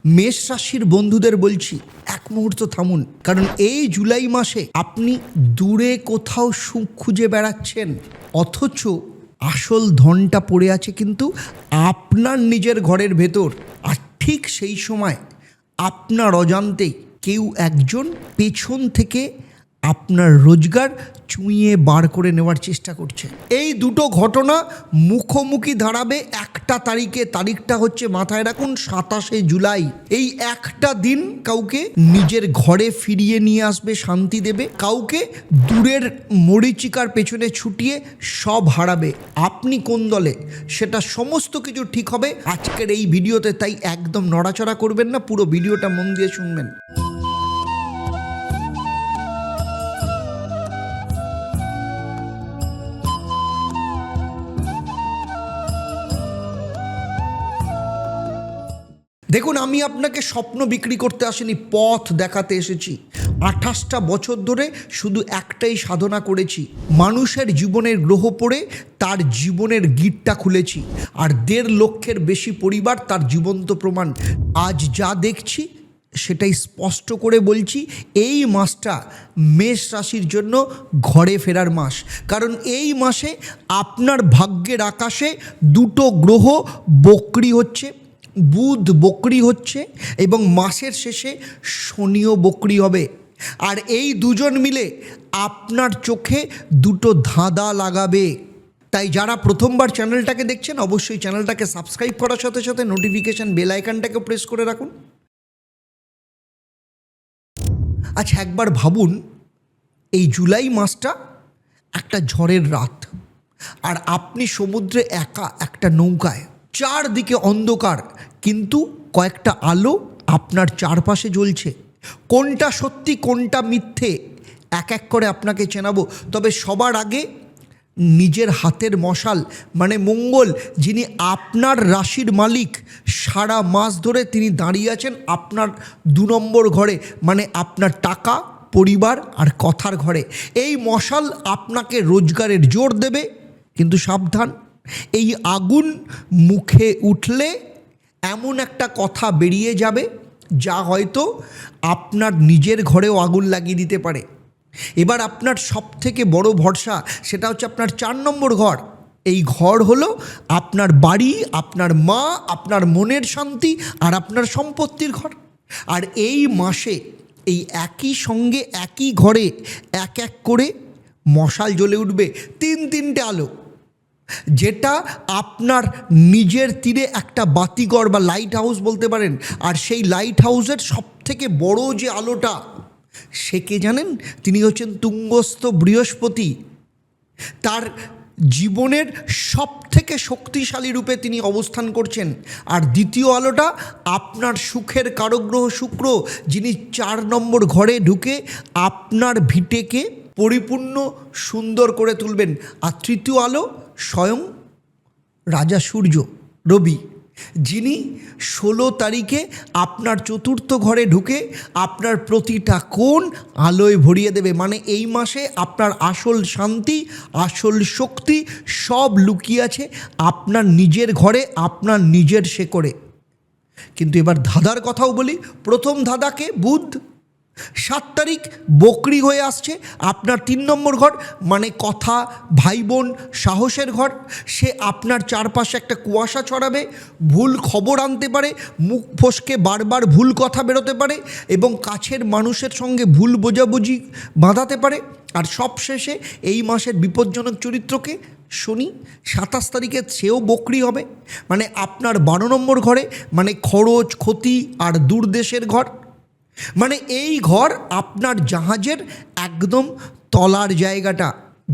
মেষ রাশির বন্ধুদের বলছি, এক মুহূর্ত থামুন। কারণ এই জুলাই মাসে আপনি দূরে কোথাও সুখ খুঁজে বেড়াচ্ছেন, অথচ আসল ধনটা পড়ে আছে কিন্তু আপনার নিজের ঘরের ভেতর। আর ঠিক সেই সময় আপনার অজান্তেই কেউ একজন পেছন থেকে আপনার রোজগার চুইয়ে বার করে নেওয়ার চেষ্টা করছে। এই দুটো ঘটনা মুখোমুখি দাঁড়াবে একটা তারিখে। তারিখটা হচ্ছে, মাথায় রাখুন, 27শে জুলাই। এই একটা দিন কাউকে নিজের ঘরে ফিরিয়ে নিয়ে আসবে, শান্তি দেবে, কাউকে দূরের মরীচিকার পেছনে ছুটিয়ে সব হারাবে। আপনি কোন দলে সেটা সমস্ত কিছু ঠিক হবে আজকের এই ভিডিওতে। তাই একদম নড়াচড়া করবেন না, পুরো ভিডিওটা মন দিয়ে শুনবেন। দেখুন, আমি আপনাকে স্বপ্ন বিক্রি করতে আসিনি, পথ দেখাতে এসেছি। 28টা বছর ধরে শুধু একটাই সাধনা করেছি, মানুষের জীবনের গ্রহ পড়ে তার জীবনের গিটটা খুলেছি। আর 1.5 লক্ষের বেশি পরিবার তার জীবন্ত প্রমাণ। আজ যা দেখছি সেটাই স্পষ্ট করে বলছি, এই মাসটা মেষ রাশির জন্য ঘরে ফেরার মাস। কারণ এই মাসে আপনার ভাগ্যের আকাশে দুটো গ্রহ বক্রি হচ্ছে, বুধ বক্রি হচ্ছে এবং মাসের শেষে শনিও বক্রি হবে। আর এই দুজন মিলে আপনার চোখে দুটো ধাঁধা লাগাবে। তাই যারা প্রথমবার চ্যানেলটাকে দেখছেন, অবশ্যই চ্যানেলটাকে সাবস্ক্রাইব করার সাথে সাথে নোটিফিকেশান বেল আইকনটাকে প্রেস করে রাখুন। আচ্ছা, একবার ভাবুন, এই জুলাই মাসটা একটা ঝড়ের রাত, আর আপনি সমুদ্রে একা একটা নৌকায়, চারদিকে অন্ধকার, কিন্তু কয়েকটা আলো আপনার চারপাশে জ্বলছে। কোনটা সত্যি কোনটা মিথ্যে এক এক করে আপনাকে চেনাবো। তবে সবার আগে নিজের হাতের মশাল মানে মঙ্গল, যিনি আপনার রাশির মালিক, সারা মাস ধরে তিনি দাঁড়িয়ে আছেন আপনার 2 নম্বর ঘরে, মানে আপনার টাকা, পরিবার আর কথার ঘরে। এই মশাল আপনাকে রোজগারের জোর দেবে, কিন্তু সাবধান, এই আগুন মুখে উঠলে এমন একটা কথা বেরিয়ে যাবে যা হয়তো আপনার নিজের ঘরেও আগুন লাগিয়ে দিতে পারে। এবার আপনার সবথেকে বড় ভরসা, সেটা হচ্ছে আপনার 4 নম্বর ঘর। এই ঘর হলো আপনার বাড়ি, আপনার মা, আপনার মনের শান্তি আর আপনার সম্পত্তির ঘর। আর এই মাসে এই একই সঙ্গে একই ঘরে এক এক করে মশাল জ্বলে উঠবে, 3-3টে আলো, যেটা আপনার নিজের তীরে একটা বাতিঘর বা লাইট হাউস বলতে পারেন। আর সেই লাইট হাউসের সবথেকে বড় যে আলোটা, সে কে জানেন? তিনি হচ্ছেন তুঙ্গস্থ বৃহস্পতি। তার জীবনের সবথেকে শক্তিশালী রূপে তিনি অবস্থান করছেন। আর দ্বিতীয় আলোটা আপনার সুখের কারগ্রহ শুক্র, যিনি 4 নম্বর ঘরে ঢুকে আপনার ভিটেকে পরিপূর্ণ সুন্দর করে তুলবেন। আর তৃতীয় আলো স্বয়ং রাজা সূর্য, রবি, যিনি 16 তারিখে আপনার 4র্থ ঘরে ঢুকে আপনার প্রতিটা কোণ আলোয় ভরিয়ে দেবে। মানে এই মাসে আপনার আসল শান্তি, আসল শক্তি সব লুকিয়ে আছে আপনার নিজের ঘরে, আপনার নিজের শেকড়ে। কিন্তু এবার ধাঁধার কথাও বলি। প্রথম ধাঁধাকে বুধ 7 তারিখ বকরি হয়ে আসছে আপনার 3 নম্বর ঘর, মানে কথা, ভাই বোন, সাহসের ঘর। সে আপনার চারপাশে একটা কুয়াশা ছড়াবে, ভুল খবর আনতে পারে, মুখ ফসকে বারবার ভুল কথা বেরোতে পারে এবং কাছের মানুষের সঙ্গে ভুল বোঝাবুঝি বাঁধাতে পারে। আর সবশেষে এই মাসের বিপজ্জনক চরিত্রকে শনি 27 তারিখে সেও বকরি হবে, মানে আপনার 12 নম্বর ঘরে, মানে খরচ, ক্ষতি আর দূরদেশের ঘর। মানে এই ঘর আপনার জাহাজের একদম তলার জায়গাটা,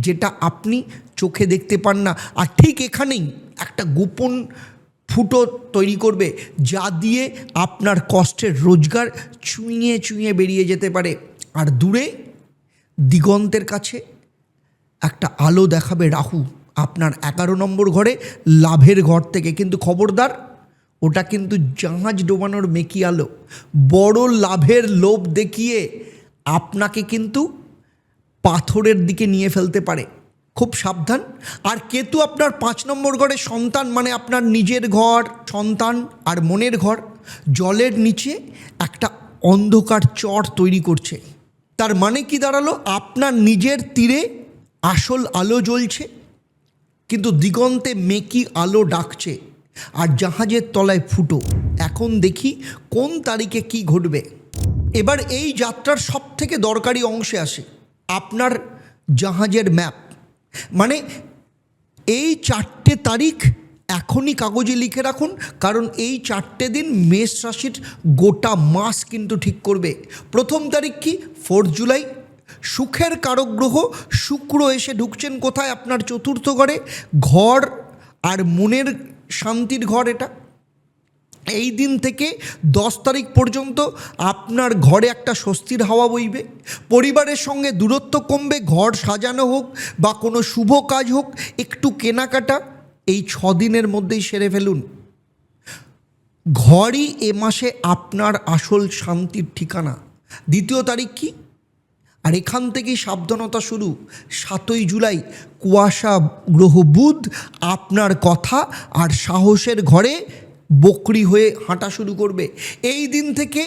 যেটা আপনি চোখে দেখতে পান না। আর ঠিক এখানেই একটা গোপন ফুটো তৈরি করবে, যা দিয়ে আপনার কষ্টের রোজগার চুইয়ে চুইয়ে বেরিয়ে যেতে পারে। আর দূরে দিগন্তের কাছে একটা আলো দেখাবে রাহু আপনার 11 নম্বর ঘরে, লাভের ঘর থেকে। কিন্তু খবরদার, ওটা কিন্তু জাহাজ ডোবানোর মেকি আলো। বড় লাভের লোভ দেখিয়ে আপনাকে কিন্তু পাথরের দিকে নিয়ে ফেলতে পারে, খুব সাবধান। আর কেতু আপনার 5 নম্বর ঘরে সন্তান, মানে আপনার নিজের ঘর, সন্তান আর মনের ঘর। জলের নিচে একটা অন্ধকার চর তৈরি করছে। তার মানে কি দাঁড়ালো? আপনার নিজের তীরে আসল আলো জ্বলছে, কিন্তু দিগন্তে মেকি আলো ডাকছে, আর জাহাজের তলায় ফুটো। এখন দেখি কোন তারিখে কি ঘটবে। এবার এই যাত্রার সব থেকে দরকারি অংশে আসে আপনার জাহাজের ম্যাপ। মানে এই 4টে তারিখ এখনই কাগজে লিখে রাখুন, কারণ এই 4টে দিন মেষ রাশির গোটা মাস কিন্তু ঠিক করবে। প্রথম তারিখ কি? 4 জুলাই। সুখের কারক গ্রহ শুক্র এসে ঢুকছেন কোথায়? আপনার চতুর্থ ঘরে। ঘর আর মনের শান্তির ঘর এটা। এই দিন থেকে 10 তারিখ পর্যন্ত আপনার ঘরে একটা স্বস্তির হাওয়া বইবে। পরিবারের সঙ্গে দূরত্ব কমবে। ঘর সাজানো হোক বা কোনো শুভ কাজ হোক, একটু কেনাকাটা এই 6 দিনের মধ্যেই সেরে ফেলুন। ঘরই এ মাসে আপনার আসল শান্তির ঠিকানা। দ্বিতীয় তারিখ কি? আর এখান থেকেই সাবধানতা শুরু। 7ই জুলাই কুয়াশা গ্রহ বুধ আপনার কথা আর সাহসের ঘরে বকরি হয়ে হাঁটা শুরু করবে। এই দিন থেকে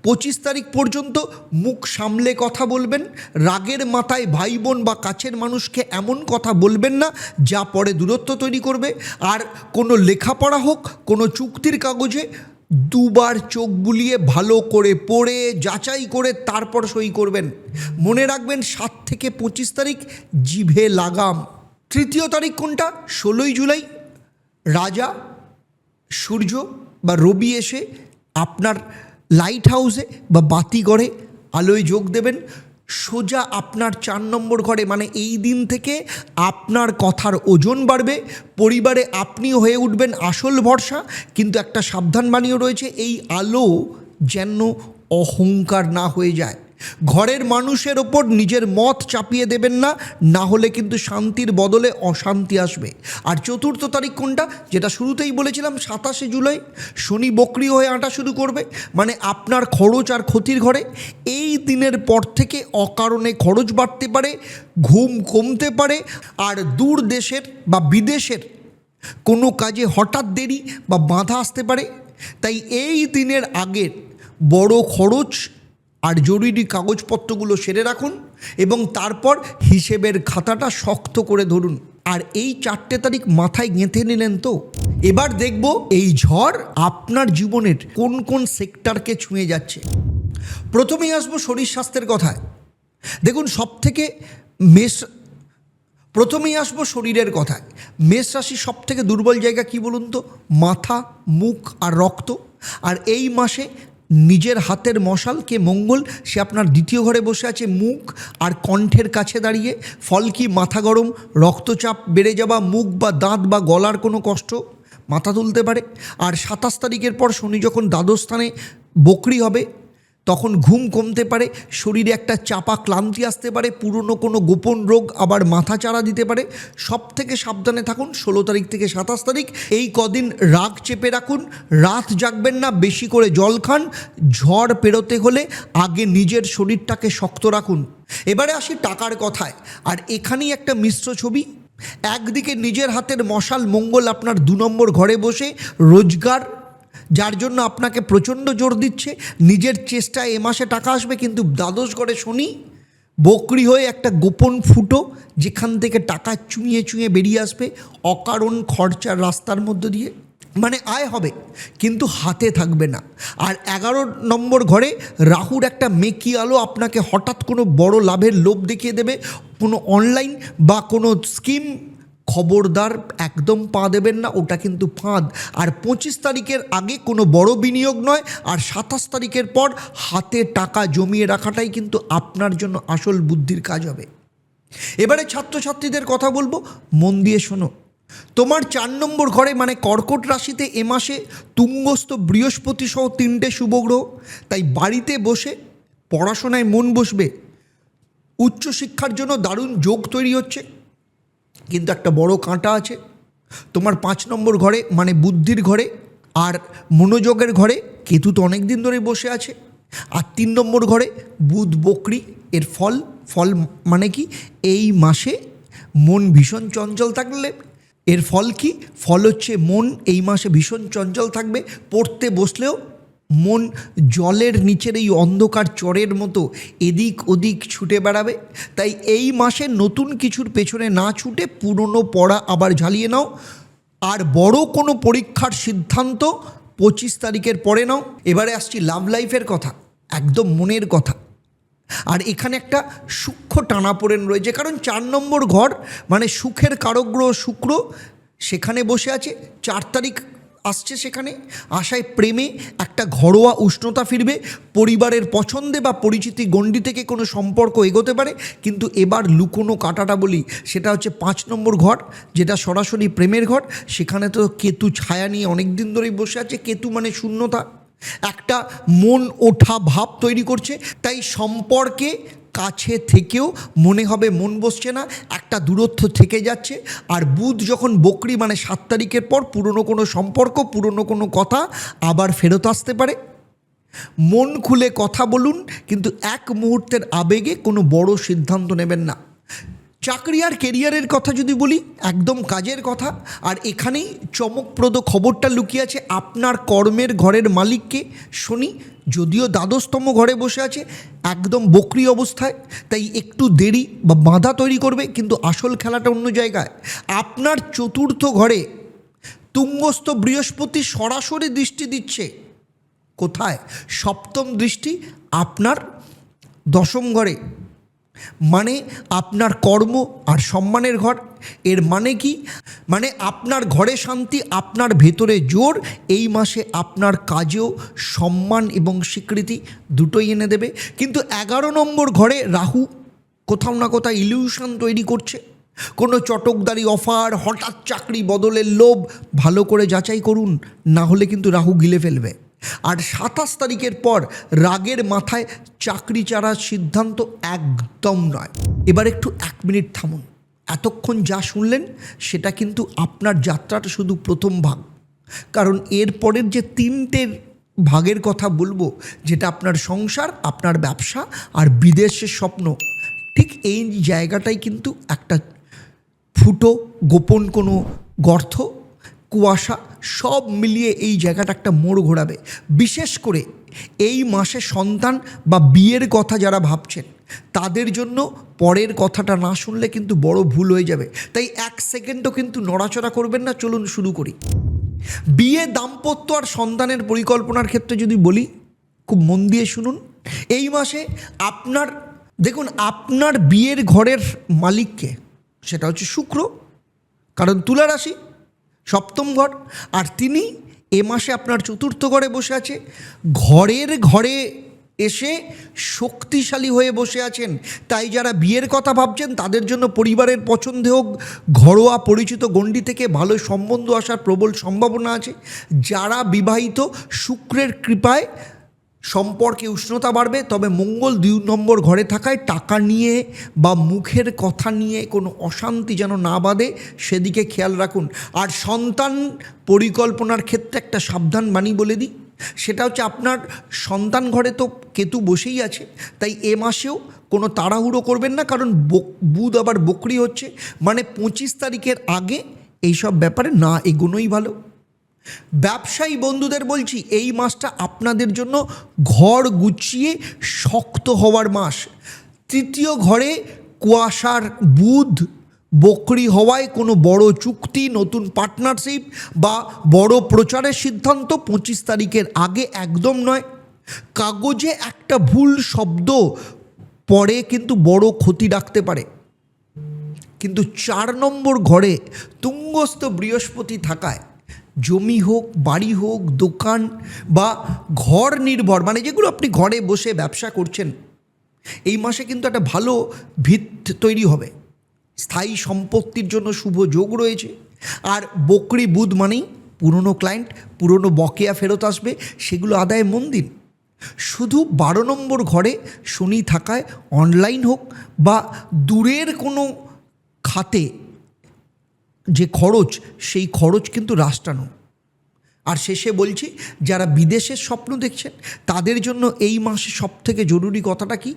25 তারিখ পর্যন্ত মুখ সামলে কথা বলবেন। রাগের মাথায় ভাই বোন বা কাছের মানুষকে এমন কথা বলবেন না যা পরে দূরত্ব তৈরি করবে। আর কোনো লেখাপড়া হোক, কোনো চুক্তির কাগজে 2 বার চোখ বুলিয়ে ভালো করে পড়ে যাচাই করে তারপর সই করবেন। মনে রাখবেন 7 থেকে 25 তারিখ জিভে লাগাম। তৃতীয় তারিখ কোনটা? 16ই জুলাই রাজা সূর্য বা রবি এসে আপনার লাইট হাউসে বা বাতিঘরে আলোয় যোগ দেবেন, সোজা আপনার 4 নম্বর ঘরে। মানে এই দিন থেকে আপনার কথার ওজন বাড়বে। পরিবারে আপনিও হয়ে উঠবেন আসল ভরসা, কিন্তু একটা সাবধান বাণীও রয়েছে, এই আলো যেন অহংকার না হয়ে যায়। ঘরের মানুষের ওপর নিজের মত চাপিয়ে দেবেন না, না হলে কিন্তু শান্তির বদলে অশান্তি আসবে। আর চতুর্থ তারিখ কোনটা? যেটা শুরুতেই বলেছিলাম, 27শে জুলাই শনি বকরি হয়ে হাঁটা শুরু করবে। মানে আপনার খরচ আর ক্ষতির ঘরে। এই দিনের পর থেকে অকারণে খরচ বাড়তে পারে, ঘুম কমতে পারে, আর দূর দেশের বা বিদেশের কোনো কাজে হঠাৎ দেরি বা বাধা আসতে পারে। তাই এই দিনের আগের বড় খরচ আর জরুরি কাগজপত্রগুলো সেরে রাখুন এবং তারপর হিসেবের খাতাটা শক্ত করে ধরুন। আর এই 4টে তারিখ মাথায় গেঁথে নিলেন তো? এবার দেখব এই ঝড় আপনার জীবনের কোন কোন সেক্টরকে ছুঁয়ে যাচ্ছে। প্রথমেই আসবো শরীর স্বাস্থ্যের কথায়। দেখুন, প্রথমেই আসবো শরীরের কথায়। মেষ রাশির সব থেকে দুর্বল জায়গা কি বলুন তো? মাথা, মুখ আর রক্ত। আর এই মাসে নিজের হাতের মশাল কে? মঙ্গল। সে আপনার দ্বিতীয় ঘরে বসে আছে মুখ আর কণ্ঠের কাছে দাঁড়িয়ে। ফল কি? মাথা গরম, রক্তচাপ বেড়ে যাওয়া, মুখ বা দাঁত বা গলার কোনো কষ্ট, মাথা তুলতে পারে। আর 27 তারিখের পর শনি যখন দ্বাদশ স্থানে বকরি হবে, তখন ঘুম কমতে পারে, শরীরে একটা চাপা ক্লান্তি আসতে পারে, পুরনো কোনো গোপন রোগ আবার মাথা চাড়া দিতে পারে। সব থেকে সাবধানে থাকুন 16 তারিখ থেকে 27 তারিখ। এই কদিন রাগ চেপে রাখুন, রাত জাগবেন না, বেশি করে জল খান। ঝড় পেরোতে হলে আগে নিজের শরীরটাকে শক্ত রাখুন। এবারে আসি টাকার কথায়। আর এখানেই একটা মিশ্র ছবি। একদিকে নিজের হাতের মশাল মঙ্গল আপনার 2 নম্বর ঘরে বসে রোজগার, যার জন্য আপনাকে প্রচণ্ড জোর দিচ্ছে। নিজের চেষ্টায় এ মাসে টাকা আসবে, কিন্তু দ্বাদশ ঘরে শনি বকরি হয়ে একটা গোপন ফুটো, যেখান থেকে টাকা চুঁয়ে চুঁয়ে বেরিয়ে আসবে অকারণ খরচার রাস্তার মধ্য দিয়ে। মানে আয় হবে কিন্তু হাতে থাকবে না। আর 11 নম্বর ঘরে রাহুর একটা মেকি আলো আপনাকে হঠাৎ কোনো বড় লাভের লোভ দেখিয়ে দেবে। কোনো অনলাইন বা কোনো স্কিম, খবরদার একদম পা দেবেন না, ওটা কিন্তু ফাঁদ। আর 25 তারিখের আগে কোনো বড় বিনিয়োগ নয়। আর 27 তারিখের পর হাতে টাকা জমিয়ে রাখাটাই কিন্তু আপনার জন্য আসল বুদ্ধির কাজ হবে। এবারে ছাত্রছাত্রীদের কথা বলবো, মন দিয়ে শোনো। তোমার 4 নম্বর ঘরে মানে কর্কট রাশিতে এ মাসে তুঙ্গস্থ বৃহস্পতি সহ 3টে শুভগ্রহ। তাই বাড়িতে বসে পড়াশোনায় মন বসবে। উচ্চশিক্ষার জন্য দারুণ যোগ তৈরি হচ্ছে, কিন্তু একটা বড় কাঁটা আছে। তোমার 5 নম্বর ঘরে মানে বুদ্ধির ঘরে আর মনোযোগের ঘরে কেতু তো অনেক দিন ধরে বসে আছে। আর 3 নম্বর ঘরে বুধ বকরি। এর ফল মানে কি? এই মাসে মন ভীষণ চঞ্চল থাকলে এর ফল কি? ফল হচ্ছে মন এই মাসে ভীষণ চঞ্চল থাকবে। পড়তে বসলেও মন জলের নিচের এই অন্ধকার চরের মতো এদিক ওদিক ছুটে বেড়াবে। তাই এই মাসে নতুন কিছুর পেছনে না ছুটে পুরনো পড়া আবার ঝালিয়ে নাও। আর বড় কোনো পরীক্ষার সিদ্ধান্ত 25 তারিখের পরে নাও। এবারে আসছি লাভ লাইফের কথা, একদম মনের কথা। আর এখানে একটা সূক্ষ্ম টানাপোড়েন রয়েছে, কারণ 4 নম্বর ঘর মানে সুখের কারক গ্রহ শুক্র সেখানে বসে আছে। 4 তারিখ আসছে, সেখানে আশায় প্রেমে একটা ঘরোয়া উষ্ণতা ফিরবে। পরিবারের পছন্দে বা পরিচিতি গণ্ডি থেকে কোনো সম্পর্ক এগোতে পারে। কিন্তু এবার লুকোনো কাটাটা বলি, সেটা হচ্ছে 5 নম্বর ঘর, যেটা সরাসরি প্রেমের ঘর। সেখানে তো কেতু ছায়া নিয়ে অনেক দিন ধরেই বসে আছে। কেতু মানে শূন্যতা, একটা মন ওঠা ভাব তৈরি করছে। তাই সম্পর্কে কাছে থেকেও মনে হবে মন বসছে না, একটা দূরত্ব থেকে যাচ্ছে। আর বুধ যখন বকরি মানে 7 তারিখের পর পুরনো কোনো সম্পর্ক, পুরনো কোনো কথা আবার ফেরত আসতে পারে। মন খুলে কথা বলুন, কিন্তু এক মুহূর্তের আবেগে কোনো বড় সিদ্ধান্ত নেবেন না। চাকরি আর কেরিয়ারের কথা যদি বলি, একদম কাজের কথা। আর এখানেই চমকপ্রদ খবরটা লুকিয়ে আছে। আপনার কর্মের ঘরের মালিককে শনি যদিও দ্বাদশতম ঘরে বসে আছে, একদম বকরি অবস্থায়, তাই একটু দেরি বা বাধা তৈরি করবে। কিন্তু আসল খেলাটা অন্য জায়গায়। আপনার চতুর্থ ঘরে তুঙ্গস্থ বৃহস্পতি সরাসরি দৃষ্টি দিচ্ছে। কোথায়? সপ্তম দৃষ্টি আপনার 10ম ঘরে, মানে আপনার কর্ম আর সম্মানের ঘর। এর মানে কি? মানে আপনার ঘরে শান্তি, আপনার ভেতরে জোর এই মাসে আপনার কাজেও সম্মান এবং স্বীকৃতি দুটোই এনে দেবে। কিন্তু 11 নম্বর ঘরে রাহু কোথাও না কোথাও ইলিউশন তৈরি করছে। কোনো চটকদারি অফার, হঠাৎ চাকরি বদলের লোভ, ভালো করে যাচাই করুন, না হলে কিন্তু রাহু গিলে ফেলবে। আর 27 তারিখের পর রাগের মাথায় চাকরি ছাড়ার সিদ্ধান্ত একদম নয়। এবার একটু 1 মিনিট থামুন। এতক্ষণ যা শুনলেন সেটা কিন্তু আপনার যাত্রাটা শুধু প্রথম ভাগ, কারণ এর পরের যে 3টে ভাগের কথা বলবো, যেটা আপনার সংসার, আপনার ব্যবসা আর বিদেশের স্বপ্ন, ঠিক এই জায়গাটাই কিন্তু একটা ফুটো, গোপন কোনো গর্ত, কুয়াশা সব মিলিয়ে এই জায়গাটা একটা মোড় ঘোরাবে। বিশেষ করে এই মাসে সন্তান বা বিয়ের কথা যারা ভাবছেন, তাদের জন্য পরের কথাটা না শুনলে কিন্তু বড় ভুল হয়ে যাবে। তাই 1 সেকেন্ডও কিন্তু নড়াচড়া করবেন না। চলুন শুরু করি। বিয়ে, দাম্পত্য আর সন্তানের পরিকল্পনার ক্ষেত্রে যদি বলি, খুব মন দিয়ে শুনুন। এই মাসে আপনার দেখুন, আপনার বিয়ের ঘরের মালিককে, সেটা হচ্ছে শুক্র, কারণ তুলা রাশি 7ম ঘর। আর তিনি এ মাসে আপনার 4র্থ ঘরে বসে আছে। ঘরের ঘরে এসে শক্তিশালী হয়ে বসে আছেন। তাই যারা বিয়ের কথা ভাবছেন তাদের জন্য পরিবারের পছন্দে হোক, ঘরোয়া পরিচিত গণ্ডি থেকে ভালো সম্বন্ধ আসার প্রবল সম্ভাবনা আছে। যারা বিবাহিত, শুক্রের কৃপায় সম্পর্কে উষ্ণতা বাড়বে। তবে মঙ্গল 2 নম্বর ঘরে থাকায় টাকা নিয়ে বা মুখের কথা নিয়ে কোনো অশান্তি যেন না বাধে, সেদিকে খেয়াল রাখুন। আর সন্তান পরিকল্পনার ক্ষেত্রে একটা সাবধান বাণী বলে দিই, সেটা হচ্ছে আপনার সন্তান ঘরে তো কেতু বসেই আছে। তাই এ মাসেও কোনো তাড়াহুড়ো করবেন না, কারণ বুধ আবার বকরি হচ্ছে। মানে 25 তারিখের আগে এইসব ব্যাপারে না এগোনোই ভালো। ব্যবসায়ী বন্ধুদের বলছি, এই মাসটা আপনাদের জন্য ঘর গুছিয়ে শক্ত হওয়ার মাস। 3য় ঘরে কুয়াশার বুধ বকরি হওয়ায় কোনো বড় চুক্তি, নতুন পার্টনারশিপ বা বড় প্রচারের সিদ্ধান্ত 25 তারিখের আগে একদম নয়। কাগজে একটা ভুল শব্দ পরে কিন্তু বড় ক্ষতি রাখতে পারে। কিন্তু 4 নম্বর ঘরে তুঙ্গস্থ বৃহস্পতি থাকায় জমি হোক, বাড়ি হোক, দোকান বা ঘর নির্ভর, মানে যেগুলো আপনি ঘরে বসে ব্যবসা করছেন, এই মাসে কিন্তু একটা ভালো ভিত তৈরি হবে। স্থায়ী সম্পত্তির জন্য শুভ যোগ রয়েছে। আর বকরি বুধ মানেই পুরনো ক্লায়েন্ট, পুরনো বকেয়া ফেরত আসবে, সেগুলো আদায়ে মন দিন। শুধু 12 নম্বর ঘরে শনি থাকায় অনলাইন হোক বা দূরের কোনো খাতে যে খরচ, সেই খরচ কিন্তু রাষ্ট্রানো। আর শেষে বলছি, যারা বিদেশের স্বপ্ন দেখছেন তাদের জন্য এই মাসে সবথেকে জরুরি কথাটা কি,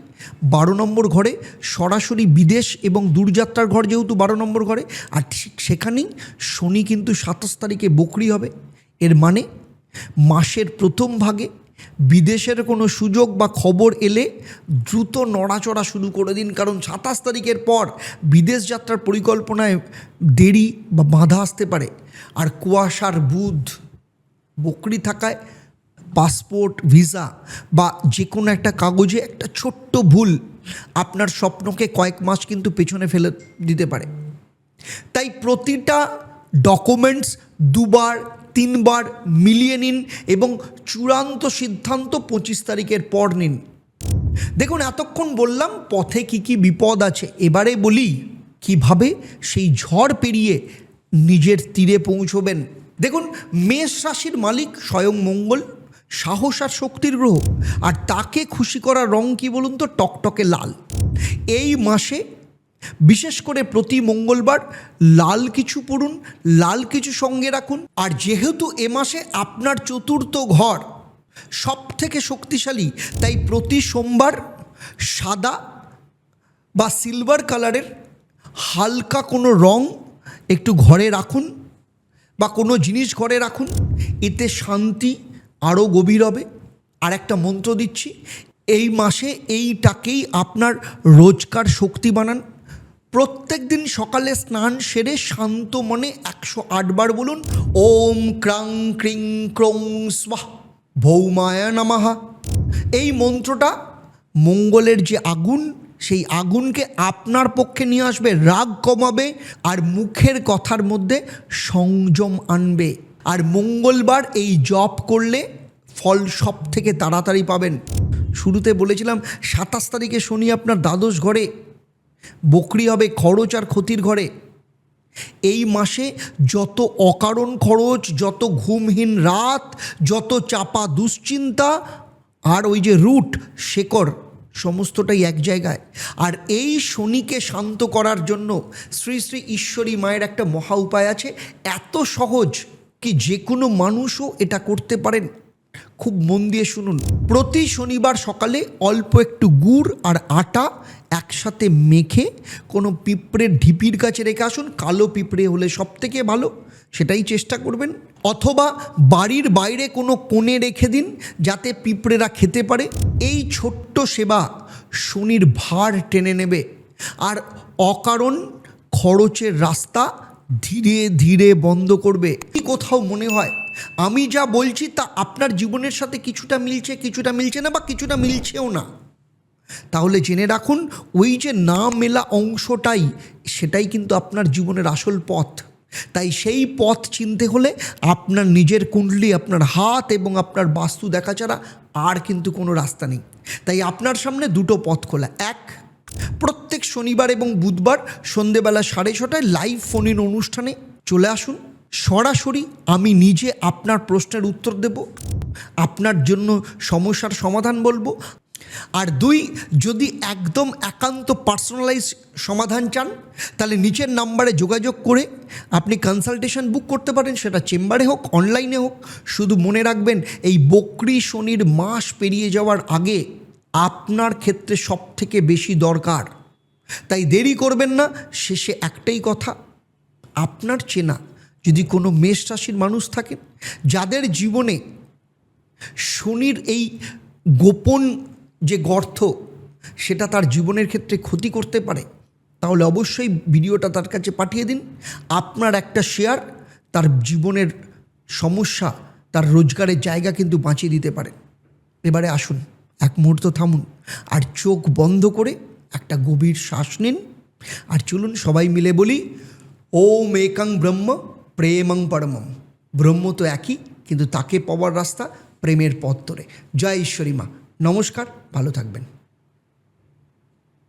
12 নম্বর ঘরে সরাসরি বিদেশ এবং দূরযাত্রার ঘর, যেহেতু 12 নম্বর ঘরে, আর ঠিক সেখানেই শনি কিন্তু 27 তারিখে বকরি হবে। এর মানে মাসের প্রথম ভাগে বিদেশের কোনো সুযোগ বা খবর এলে দ্রুত নড়াচড়া শুরু করে দিন, কারণ 27 তারিখের পর বিদেশ যাত্রার পরিকল্পনায় দেরি বা বাধা আসতে পারে। আর কুয়াশার বুধ বকরি থাকায় পাসপোর্ট, ভিসা বা যে কোনো একটা কাগজে একটা ছোট্ট ভুল আপনার স্বপ্নকে কয়েক মাস কিন্তু পেছনে ফেলে দিতে পারে। তাই প্রতিটা ডকুমেন্টস 2বার 3বার মিলিয়ে নিন এবং চূড়ান্ত সিদ্ধান্ত 25 তারিখের পর নিন। দেখুন, এতক্ষণ বললাম পথে কি কি বিপদ আছে, এবারে বলি কিভাবে সেই ঝড় পেরিয়ে নিজের তীরে পৌঁছবেন। দেখুন, মেষ রাশির মালিক স্বয়ং মঙ্গল, সাহস আর শক্তির গ্রহ, আর তাকে খুশি করার রং কি বলুন তো? টকটকে লাল। এই মাসে বিশেষ করে প্রতি মঙ্গলবার লাল কিছু পরুন, লাল কিছু সঙ্গে রাখুন। আর যেহেতু এ মাসে আপনার চতুর্থ ঘর সব থেকে শক্তিশালী, তাই প্রতি সোমবার সাদা বা সিলভার কালারের হালকা কোনো রং একটু ঘরে রাখুন বা কোনো জিনিস ঘরে রাখুন, এতে শান্তি আরও গভীর হবে। আর একটা মন্ত্র দিচ্ছি, এই মাসে এইটাকেই আপনার রোজকার শক্তি বানান। প্রত্যেক দিন সকালে স্নান সেরে শান্ত মনে 108 বার বলুন, ওম ক্রাং ক্রিং ক্রং স্বাহা ভৌমায় নমঃ। এই মন্ত্রটা মঙ্গলের যে আগুন, সেই আগুনকে আপনার পক্ষে নিয়ে আসবে, রাগ কমাবে আর মুখের কথার মধ্যে সংযম আনবে। আর মঙ্গলবার এই জপ করলে ফল সব থেকে তাড়াতাড়ি পাবেন। শুরুতে বলেছিলাম 27 তারিখে শনি আপনার দ্বাদশ ঘরে বকরি হবে, খরচ আর ক্ষতির ঘরে। এই মাসে যত অকারণ খরচ, যত ঘুমহীন রাত, যত চাপা দুশ্চিন্তা আর ওই যে রুট শেকড়, সমস্তটাই এক জায়গায়। আর এই শনিকে শান্ত করার জন্য শ্রী শ্রী ঈশ্বরী মায়ের একটা মহা উপায় আছে, এত সহজ কি যে কোনো মানুষও এটা করতে পারেন। খুব মন দিয়ে শুনুন। প্রতি শনিবার সকালে অল্প একটু গুড় আর আটা একসাথে মেখে কোনো পিঁপড়ের ঢিপির কাছে রেখে আসুন। কালো পিঁপড়ে হলে সব থেকে ভালো, সেটাই চেষ্টা করবেন। অথবা বাড়ির বাইরে কোনো কোণে রেখে দিন যাতে পিঁপড়েরা খেতে পারে। এই ছোট্ট সেবা শনির ভার টেনে নেবে আর অকারণ খরচের রাস্তা ধীরে ধীরে বন্ধ করবে। কি কোথাও মনে হয় আমি যা বলছি তা আপনার জীবনের সাথে কিছুটা মিলছে, কিছুটা মিলছে না, বা কিছুটা মিলছেও না, তাহলে জেনে রাখুন ওই যে না মেলা অংশটাই, সেটাই কিন্তু আপনার জীবনের আসল পথ। তাই সেই পথ চিনতে হলে আপনার নিজের কুণ্ডলী, আপনার হাত এবং আপনার বাস্তু দেখা ছাড়া আর কিন্তু কোনো রাস্তা নেই। তাই আপনার সামনে দুটো পথ খোলা। এক, প্রত্যেক শনিবার এবং বুধবার সন্ধেবেলা 6:30 লাইভ ফোন ইন অনুষ্ঠানে চলে আসুন। সরাসরি আমি নিজে আপনার প্রশ্নের উত্তর দেব, আপনার জন্য সমস্যার সমাধান বলবো। আর 2, যদি একদম একান্ত পার্সোনালাইজ সমাধান চান তাহলে নিচের নাম্বারে যোগাযোগ করে আপনি কনসালটেশন বুক করতে পারেন, সেটা চেম্বারে হোক অনলাইনে হোক। শুধু মনে রাখবেন, এই বকরি শনির মাস পেরিয়ে যাওয়ার আগে আপনার ক্ষেত্রে সব থেকে বেশি দরকার। তাই দেরি করবেন না। শেষে একটাই কথা, আপনার চেনা যদি কোনো মেষ রাশির মানুষ থাকেন যাদের জীবনে শনির এই গোপন যে গর্ত, সেটা তার জীবনের ক্ষেত্রে ক্ষতি করতে পারে, তাহলে অবশ্যই ভিডিওটা তার কাছে পাঠিয়ে দিন। আপনার একটা শেয়ার তার জীবনের সমস্যা, তার রোজগারের জায়গা কিন্তু বাঁচিয়ে দিতে পারে। এবারে আসুন, এক মুহূর্ত থামুন আর চোখ বন্ধ করে একটা গভীর শ্বাস নিন। আর চলুন সবাই মিলে বলি, ওম একাং ব্রহ্ম প্রেমং পরমম। ব্রহ্ম তো একই, কিন্তু তাকে পাওয়ার রাস্তা প্রেমের পথ ধরে। জয় ঈশ্বরী মা। নমস্কার, ভালো থাকবেন।